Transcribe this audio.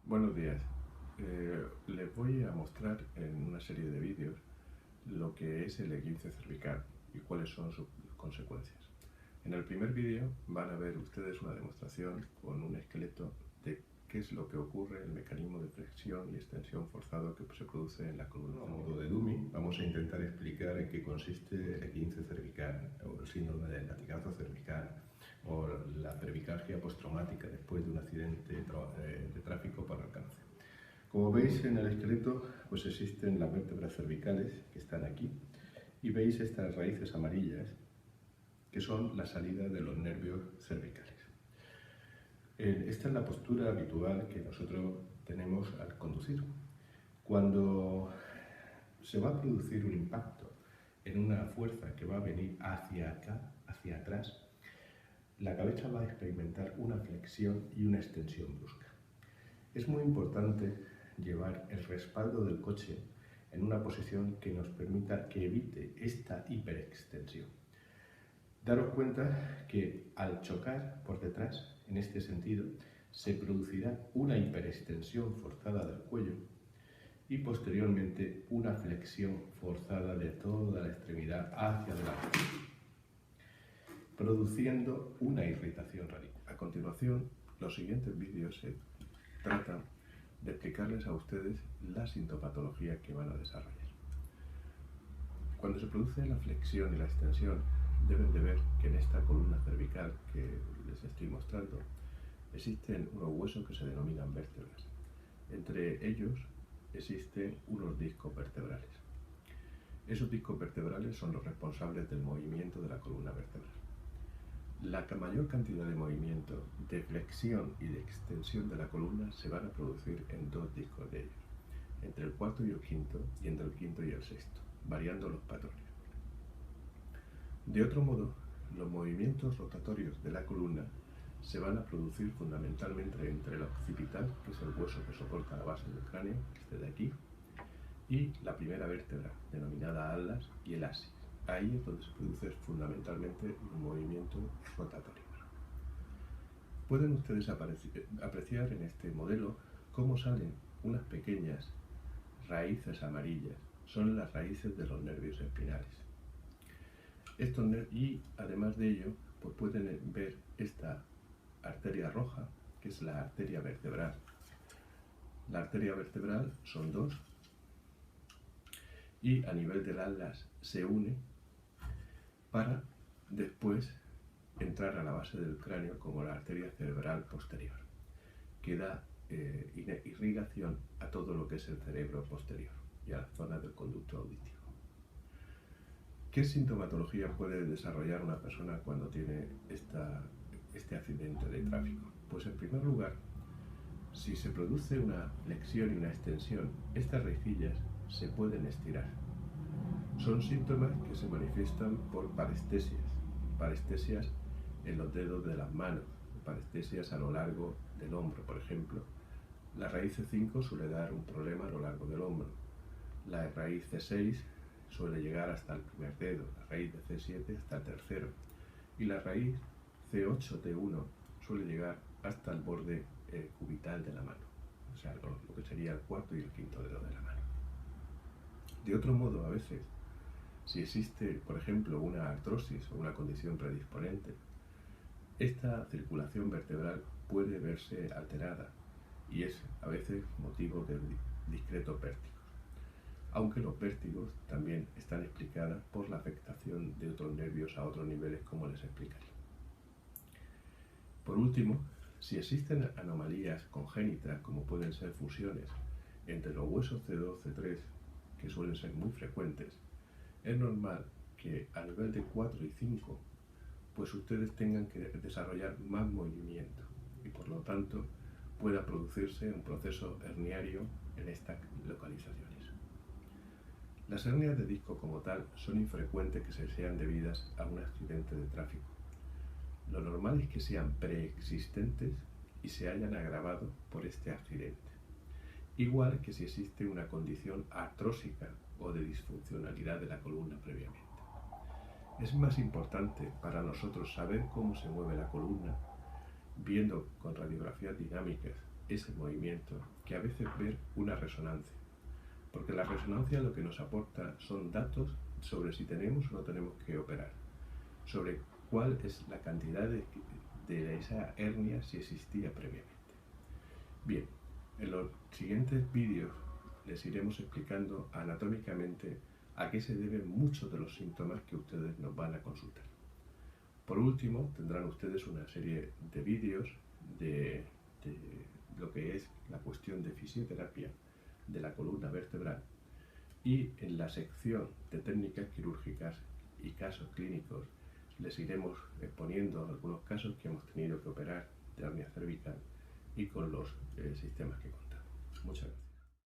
Buenos días. Les voy a mostrar en una serie de vídeos lo que es el esguince cervical y cuáles son sus consecuencias. En el primer vídeo van a ver ustedes una demostración con un esqueleto de qué es lo que ocurre, el mecanismo de flexión y extensión forzado que se produce en la columna. A modo de dummy, vamos a intentar explicar en qué consiste el esguince cervical o el síndrome del latigazo cervical o la cervicalgia postraumática después de un accidente de tráfico por alcance. Como veis en el esqueleto, pues existen las vértebras cervicales que están aquí y veis estas raíces amarillas que son la salida de los nervios cervicales. Esta es la postura habitual que nosotros tenemos al conducir. Cuando se va a producir un impacto en una fuerza que va a venir hacia acá, hacia atrás, la cabeza va a experimentar una flexión y una extensión brusca. Es muy importante llevar el respaldo del coche en una posición que nos permita que evite esta hiperextensión. Daros cuenta que al chocar por detrás, en este sentido, se producirá una hiperextensión forzada del cuello y posteriormente una flexión forzada de toda la extremidad hacia adelante, produciendo una irritación radical. A continuación, los siguientes vídeos se tratan de explicarles a ustedes la sintomatología que van a desarrollar. Cuando se produce la flexión y la extensión, deben de ver que en esta columna cervical que les estoy mostrando existen unos huesos que se denominan vértebras. Entre ellos existen unos discos vertebrales. Esos discos vertebrales son los responsables del movimiento de la columna vertebral. La mayor cantidad de movimiento, de flexión y de extensión de la columna se van a producir en dos discos de ellos, entre el cuarto y el quinto y entre el quinto y el sexto, variando los patrones. De otro modo, los movimientos rotatorios de la columna se van a producir fundamentalmente entre el occipital, que es el hueso que soporta la base del cráneo, este de aquí, y la primera vértebra, denominada atlas, y el axis. Ahí es donde se produce fundamentalmente los movimientos rotatorios. Pueden ustedes apreciar en este modelo cómo salen unas pequeñas raíces amarillas. Son las raíces de los nervios espinales. Y además de ello, pues pueden ver esta arteria roja, que es la arteria vertebral. La arteria vertebral son dos y a nivel del atlas se une para después entrar a la base del cráneo como la arteria cerebral posterior, que da irrigación a todo lo que es el cerebro posterior y a la zona del conducto auditivo. ¿Qué sintomatología puede desarrollar una persona cuando tiene este accidente de tráfico? Pues en primer lugar, si se produce una flexión y una extensión, estas rejillas se pueden estirar. Son síntomas que se manifiestan por parestesias en los dedos de las manos, parestesias a lo largo del hombro, por ejemplo. La raíz C5 suele dar un problema a lo largo del hombro. La raíz C6 suele llegar hasta el primer dedo, la raíz de C7 hasta el tercero, y la raíz C8-T1 suele llegar hasta el borde cubital de la mano, o sea, lo que sería el cuarto y el quinto dedo de la mano. De otro modo, a veces, si existe, por ejemplo, una artrosis o una condición predisponente, esta circulación vertebral puede verse alterada y es a veces motivo de discretos vértigos, aunque los vértigos también están explicados por la afectación de otros nervios a otros niveles, como les explicaré. Por último, si existen anomalías congénitas, como pueden ser fusiones entre los huesos C2, C3, que suelen ser muy frecuentes, es normal que a nivel de 4 y 5, pues ustedes tengan que desarrollar más movimiento y por lo tanto pueda producirse un proceso herniario en estas localizaciones. Las hernias de disco como tal son infrecuentes que sean debidas a un accidente de tráfico. Lo normal es que sean preexistentes y se hayan agravado por este accidente. Igual que si existe una condición artrósica o de disfuncionalidad de la columna previamente. Es más importante para nosotros saber cómo se mueve la columna, viendo con radiografías dinámicas ese movimiento que a veces ver una resonancia. Porque la resonancia lo que nos aporta son datos sobre si tenemos o no tenemos que operar, sobre cuál es la cantidad de esa hernia si existía previamente. Bien, en los siguientes vídeos les iremos explicando anatómicamente a qué se deben muchos de los síntomas que ustedes nos van a consultar. Por último, tendrán ustedes una serie de vídeos de lo que es la cuestión de fisioterapia de la columna vertebral, y en la sección de técnicas quirúrgicas y casos clínicos les iremos exponiendo algunos casos que hemos tenido que operar de hernia cervical y con los sistemas que contamos. Muchas gracias.